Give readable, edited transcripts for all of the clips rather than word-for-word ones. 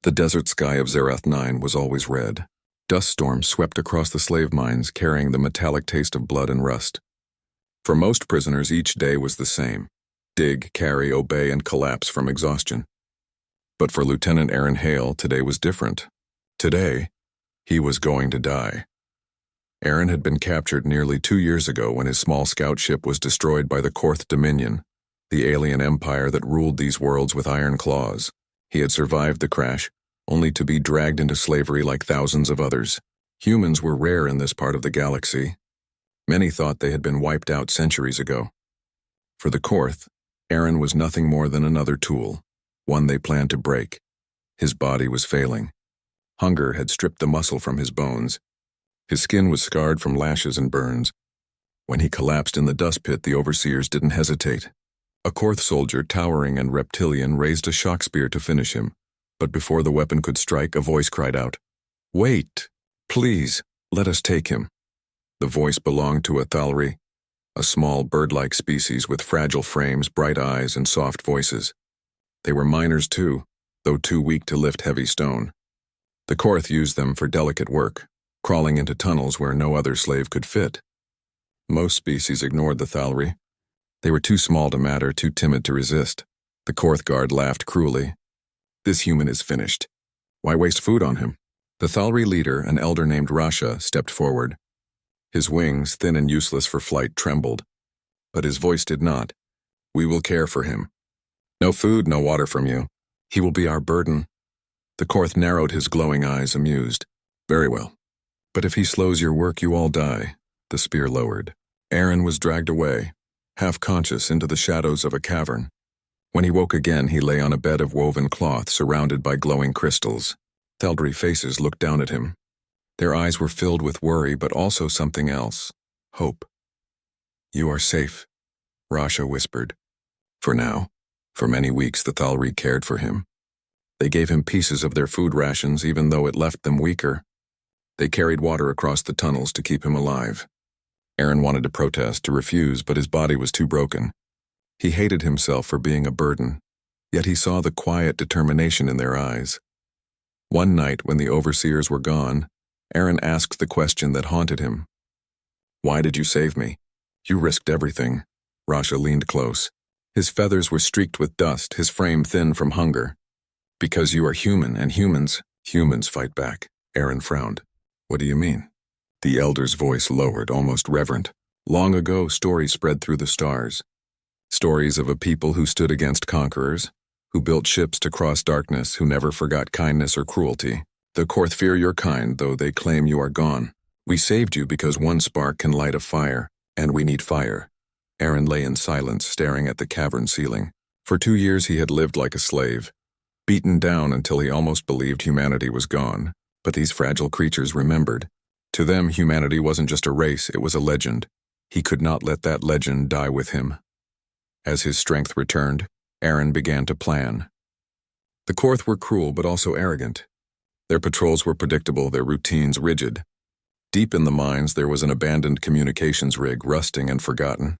The desert sky of Zerath 9 was always red. Dust storms swept across the slave mines, carrying the metallic taste of blood and rust. For most prisoners, each day was the same: dig, carry, obey, and collapse from exhaustion. But for Lieutenant Aaron Hale, today was different. Today, he was going to die. Aaron had been captured nearly 2 years ago when his small scout ship was destroyed by the Korth Dominion, the alien empire that ruled these worlds with iron claws. He had survived the crash, only to be dragged into slavery like thousands of others. Humans were rare in this part of the galaxy. Many thought they had been wiped out centuries ago. For the Korth, Aaron was nothing more than another tool, one they planned to break. His body was failing. Hunger had stripped the muscle from his bones. His skin was scarred from lashes and burns. When he collapsed in the dust pit, the overseers didn't hesitate. A Korth soldier, towering and reptilian, raised a shock spear to finish him, but before the weapon could strike, a voice cried out, "Wait! Please, let us take him." The voice belonged to a Thalri, a small bird-like species with fragile frames, bright eyes, and soft voices. They were miners too, though too weak to lift heavy stone. The Korth used them for delicate work, crawling into tunnels where no other slave could fit. Most species ignored the Thalri. They were too small to matter, too timid to resist. The Korth guard laughed cruelly. "This human is finished. Why waste food on him?" The Thalri leader, an elder named Rasha, stepped forward. His wings, thin and useless for flight, trembled. But his voice did not. "We will care for him. No food, no water from you. He will be our burden." The Korth narrowed his glowing eyes, amused. "Very well. But if he slows your work, you all die." The spear lowered. Aaron was dragged away, half conscious, into the shadows of a cavern. When he woke again, he lay on a bed of woven cloth surrounded by glowing crystals. Thalri faces looked down at him. Their eyes were filled with worry, but also something else: hope. "You are safe," Rasha whispered. For now. For many weeks, the Thalri cared for him. They gave him pieces of their food rations, even though it left them weaker. They carried water across the tunnels to keep him alive. Aaron wanted to protest, to refuse, but his body was too broken. He hated himself for being a burden, yet he saw the quiet determination in their eyes. One night, when the overseers were gone, Aaron asked the question that haunted him. "Why did you save me? You risked everything." Rasha leaned close. His feathers were streaked with dust, his frame thin from hunger. "Because you are human, and humans fight back." Aaron frowned. "What do you mean?" The elder's voice lowered, almost reverent. "Long ago, stories spread through the stars. Stories of a people who stood against conquerors, who built ships to cross darkness, who never forgot kindness or cruelty. The Korth fear your kind, though they claim you are gone. We saved you because one spark can light a fire, and we need fire." Aaron lay in silence, staring at the cavern ceiling. For 2 years he had lived like a slave, beaten down until he almost believed humanity was gone. But these fragile creatures remembered. To them, humanity wasn't just a race, it was a legend. He could not let that legend die with him. As his strength returned, Aaron began to plan. The Korth were cruel but also arrogant. Their patrols were predictable, their routines rigid. Deep in the mines, there was an abandoned communications rig, rusting and forgotten.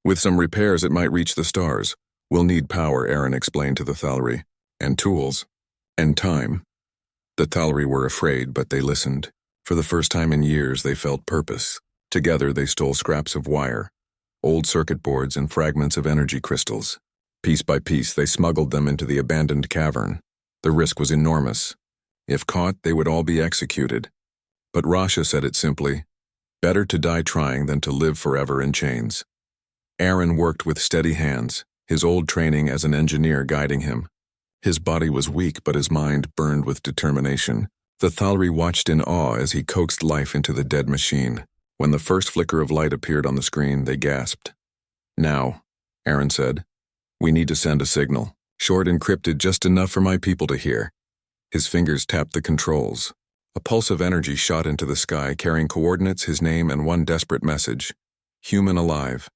"With some repairs, it might reach the stars. We'll need power," Aaron explained to the Thalri. "And tools. And time." The Thalri were afraid, but they listened. For the first time in years, they felt purpose. Together, they stole scraps of wire, old circuit boards, and fragments of energy crystals. Piece by piece, they smuggled them into the abandoned cavern. The risk was enormous. If caught, they would all be executed. But Rasha said it simply: "Better to die trying than to live forever in chains." Aaron worked with steady hands, his old training as an engineer guiding him. His body was weak, but his mind burned with determination. The Thalri watched in awe as he coaxed life into the dead machine. When the first flicker of light appeared on the screen, they gasped. "Now," Aaron said, "we need to send a signal. Short, encrypted, just enough for my people to hear." His fingers tapped the controls. A pulse of energy shot into the sky, carrying coordinates, his name, and one desperate message: "Human alive.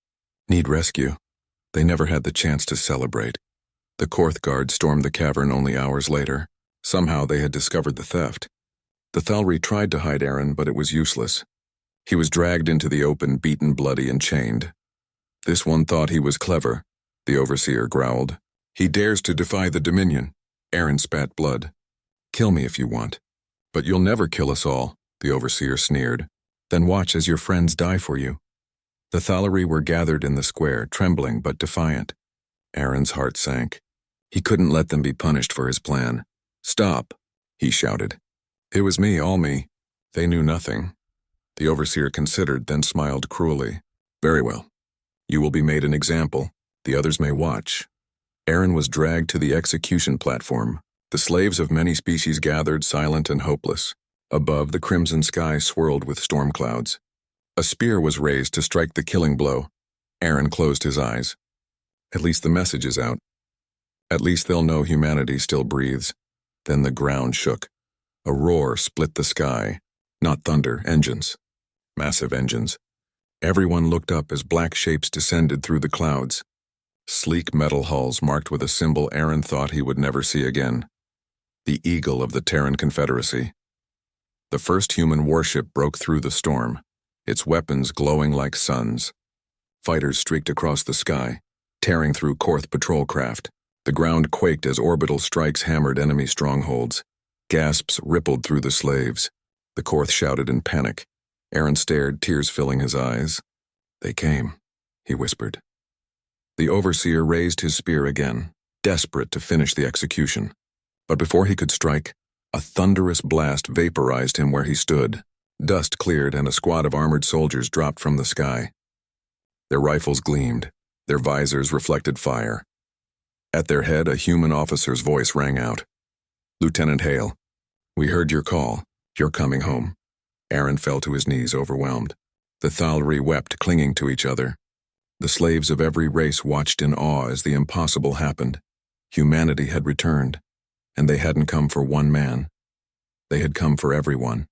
Need rescue." They never had the chance to celebrate. The Korth guard stormed the cavern only hours later. Somehow they had discovered the theft. The Thalri tried to hide Aaron, but it was useless. He was dragged into the open, beaten, bloody, and chained. "This one thought he was clever," the overseer growled. "He dares to defy the Dominion." Aaron spat blood. Kill me if you want. But you'll never kill us all, the overseer sneered. Then watch as your friends die for you. The Thalari were gathered in the square, trembling but defiant. Aaron's heart sank. He couldn't let them be punished for his plan. Stop, he shouted. It was me, all me. They knew nothing. The overseer considered, then smiled cruelly. Very well. You will be made an example. The others may watch. Aaron was dragged to the execution platform. The slaves of many species gathered, silent and hopeless. Above, the crimson sky swirled with storm clouds. A spear was raised to strike the killing blow. Aaron closed his eyes. At least the message is out. At least they'll know humanity still breathes. Then the ground shook. A roar split the sky. Not thunder, engines. Massive engines. Everyone looked up as black shapes descended through the clouds. Sleek metal hulls marked with a symbol Aaron thought he would never see again. The eagle of the Terran Confederacy. The first human warship broke through the storm, its weapons glowing like suns. Fighters streaked across the sky, tearing through Korth patrol craft. The ground quaked as orbital strikes hammered enemy strongholds. Gasps rippled through the slaves. The Korth shouted in panic. Aaron stared, tears filling his eyes. They came, he whispered. The overseer raised his spear again, desperate to finish the execution. But before he could strike, a thunderous blast vaporized him where he stood. Dust cleared and a squad of armored soldiers dropped from the sky. Their rifles gleamed. Their visors reflected fire. At their head, a human officer's voice rang out. Lieutenant Hale, we heard your call. You're coming home. Aaron fell to his knees, overwhelmed. The Thalari wept, clinging to each other. The slaves of every race watched in awe as the impossible happened. Humanity had returned, and they hadn't come for one man. They had come for everyone.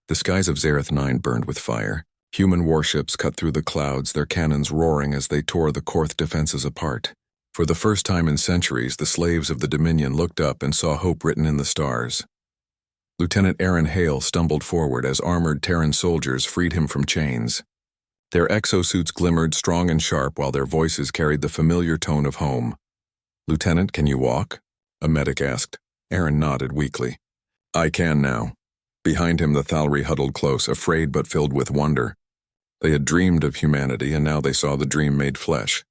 The skies of Zareth 9 burned with fire. Human warships cut through the clouds, their cannons roaring as they tore the Korth defenses apart. For the first time in centuries, the slaves of the Dominion looked up and saw hope written in the stars. Lieutenant Aaron Hale stumbled forward as armored Terran soldiers freed him from chains. Their exosuits glimmered strong and sharp while their voices carried the familiar tone of home. Lieutenant, can you walk? A medic asked. Aaron nodded weakly. I can now. Behind him, the Thalari huddled close, afraid but filled with wonder. They had dreamed of humanity, and now they saw the dream made flesh.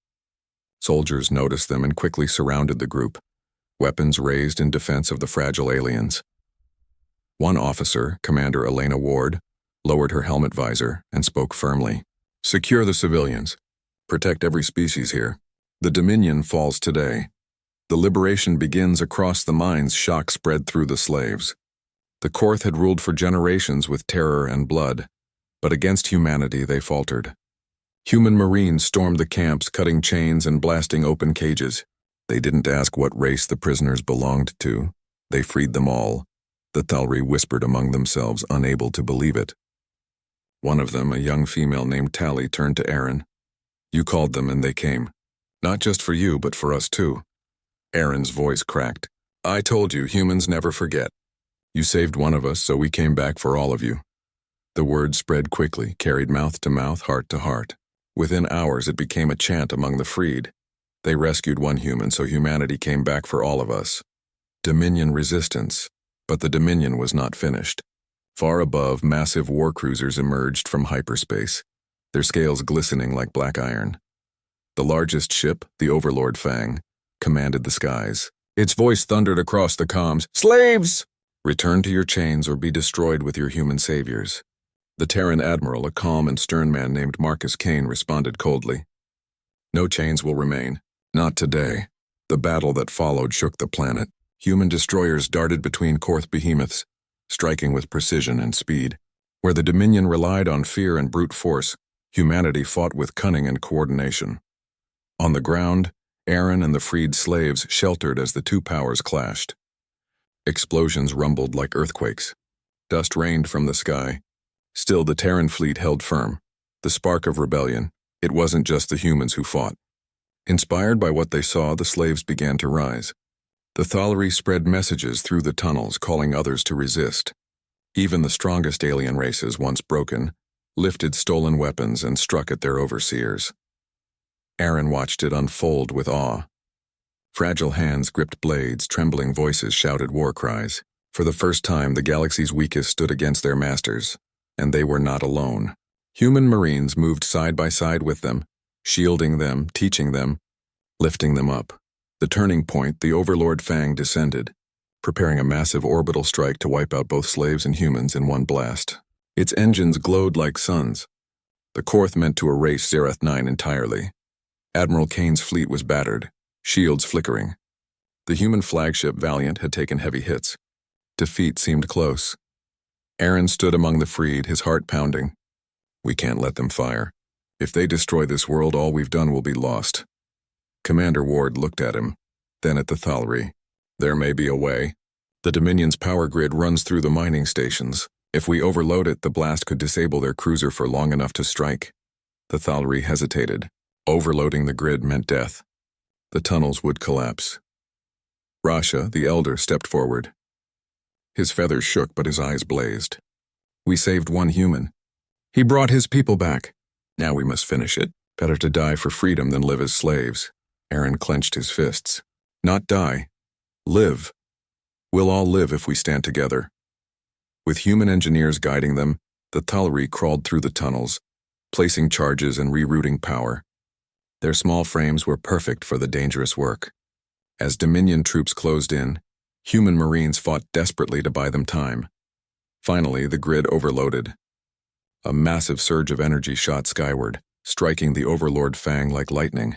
Soldiers noticed them and quickly surrounded the group, weapons raised in defense of the fragile aliens. One officer, Commander Elena Ward, lowered her helmet visor and spoke firmly. Secure the civilians. Protect every species here. The Dominion falls today. The liberation begins across the mines. Shock spread through the slaves. The Korth had ruled for generations with terror and blood, but against humanity they faltered. Human Marines stormed the camps, cutting chains and blasting open cages. They didn't ask what race the prisoners belonged to. They freed them all. The Thalari whispered among themselves, unable to believe it. One of them, a young female named Tally, turned to Aaron. You called them and they came. Not just for you, but for us too. Aaron's voice cracked. I told you, humans never forget. You saved one of us, so we came back for all of you. The word spread quickly, carried mouth to mouth, heart to heart. Within hours, it became a chant among the freed. They rescued one human, so humanity came back for all of us. Dominion resistance. But the Dominion was not finished. Far above, massive war cruisers emerged from hyperspace, their scales glistening like black iron. The largest ship, the Overlord Fang, commanded the skies. Its voice thundered across the comms. Slaves! Return to your chains or be destroyed with your human saviors. The Terran admiral, a calm and stern man named Marcus Kane, responded coldly. No chains will remain. Not today. The battle that followed shook the planet. Human destroyers darted between Korth behemoths, striking with precision and speed. Where the Dominion relied on fear and brute force, humanity fought with cunning and coordination. On the ground, Aaron and the freed slaves sheltered as the two powers clashed. Explosions rumbled like earthquakes. Dust rained from the sky. Still, the Terran fleet held firm. The spark of rebellion. It wasn't just the humans who fought. Inspired by what they saw, the slaves began to rise. The Thalari spread messages through the tunnels, calling others to resist. Even the strongest alien races, once broken, lifted stolen weapons and struck at their overseers. Aaron watched it unfold with awe. Fragile hands gripped blades, trembling voices shouted war cries. For the first time, the galaxy's weakest stood against their masters, and they were not alone. Human Marines moved side by side with them, shielding them, teaching them, lifting them up. The turning point, the Overlord Fang descended, preparing a massive orbital strike to wipe out both slaves and humans in one blast. Its engines glowed like suns. The Korth meant to erase Zerath 9 entirely. Admiral Kane's fleet was battered, shields flickering. The human flagship Valiant had taken heavy hits. Defeat seemed close. Aaron stood among the freed, his heart pounding. We can't let them fire. If they destroy this world, all we've done will be lost. Commander Ward looked at him, then at the Thalri. There may be a way. The Dominion's power grid runs through the mining stations. If we overload it, the blast could disable their cruiser for long enough to strike. The Thalri hesitated. Overloading the grid meant death. The tunnels would collapse. Rasha, the Elder, stepped forward. His feathers shook, but his eyes blazed. We saved one human. He brought his people back. Now we must finish it. Better to die for freedom than live as slaves. Aaron clenched his fists. Not die. Live. We'll all live if we stand together. With human engineers guiding them, the Thalri crawled through the tunnels, placing charges and rerouting power. Their small frames were perfect for the dangerous work. As Dominion troops closed in, human Marines fought desperately to buy them time. Finally, the grid overloaded. A massive surge of energy shot skyward, striking the Overlord Fang like lightning.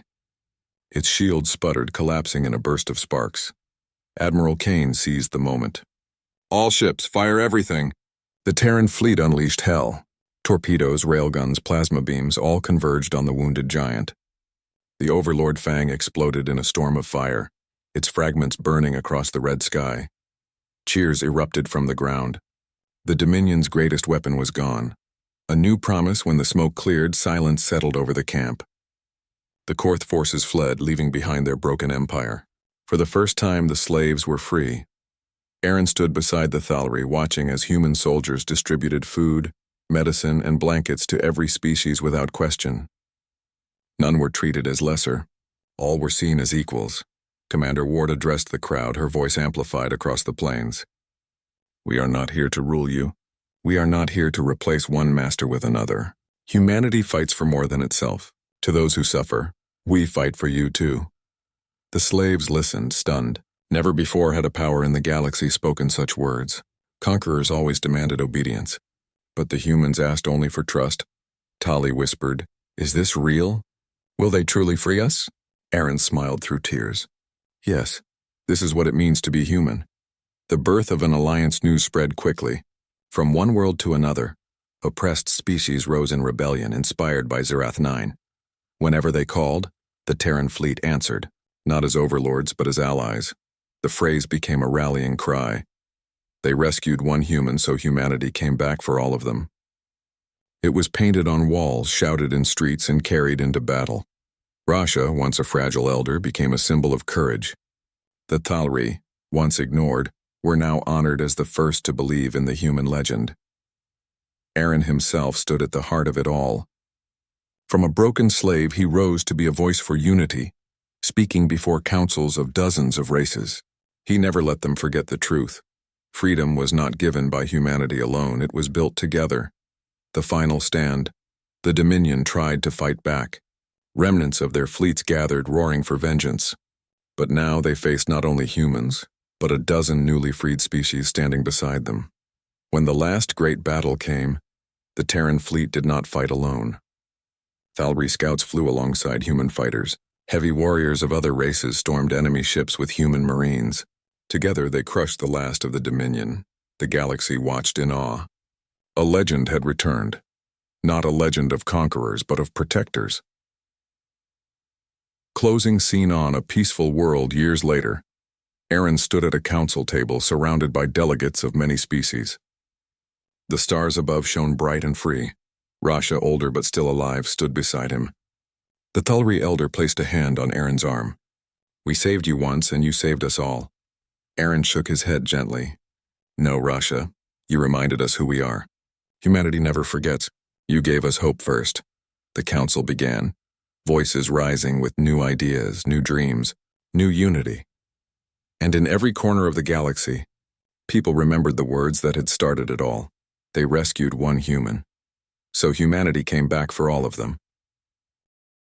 Its shield sputtered, collapsing in a burst of sparks. Admiral Kane seized the moment. All ships, fire everything! The Terran fleet unleashed hell. Torpedoes, railguns, plasma beams all converged on the wounded giant. The Overlord Fang exploded in a storm of fire, its fragments burning across the red sky. Cheers erupted from the ground. The Dominion's greatest weapon was gone. A new promise: when the smoke cleared, silence settled over the camp. The Korth forces fled, leaving behind their broken empire. For the first time, the slaves were free. Aaron stood beside the Thalri, watching as human soldiers distributed food, medicine, and blankets to every species without question. None were treated as lesser. All were seen as equals. Commander Ward addressed the crowd, her voice amplified across the plains. We are not here to rule you. We are not here to replace one master with another. Humanity fights for more than itself. To those who suffer, we fight for you too. The slaves listened, stunned. Never before had a power in the galaxy spoken such words. Conquerors always demanded obedience, but the humans asked only for trust. Tali whispered, "Is this real? Will they truly free us?" Aaron smiled through tears. Yes, this is what it means to be human. The birth of an alliance news spread quickly. From one world to another, oppressed species rose in rebellion, inspired by Zerath 9. Whenever they called, the Terran fleet answered, not as overlords but as allies. The phrase became a rallying cry. They rescued one human, so humanity came back for all of them. It was painted on walls, shouted in streets, and carried into battle. Rasha, once a fragile elder, became a symbol of courage. The Thalri, once ignored, were now honored as the first to believe in the human legend. Aaron himself stood at the heart of it all. From a broken slave, he rose to be a voice for unity, speaking before councils of dozens of races. He never let them forget the truth. Freedom was not given by humanity alone, it was built together. The final stand. The Dominion tried to fight back. Remnants of their fleets gathered, roaring for vengeance. But now they faced not only humans, but a dozen newly freed species standing beside them. When the last great battle came, the Terran fleet did not fight alone. Thalri scouts flew alongside human fighters. Heavy warriors of other races stormed enemy ships with human marines. Together they crushed the last of the Dominion. The galaxy watched in awe. A legend had returned. Not a legend of conquerors, but of protectors. Closing scene on A Peaceful World years later. Aaron stood at a council table surrounded by delegates of many species. The stars above shone bright and free. Rasha, older but still alive, stood beside him. The Thalri elder placed a hand on Aaron's arm. We saved you once, and you saved us all. Aaron shook his head gently. No, Rasha, you reminded us who we are. Humanity never forgets. You gave us hope first. The council began, voices rising with new ideas, new dreams. new unity. And in every corner of the galaxy, people remembered the words that had started it all. They rescued one human. So humanity came back for all of them.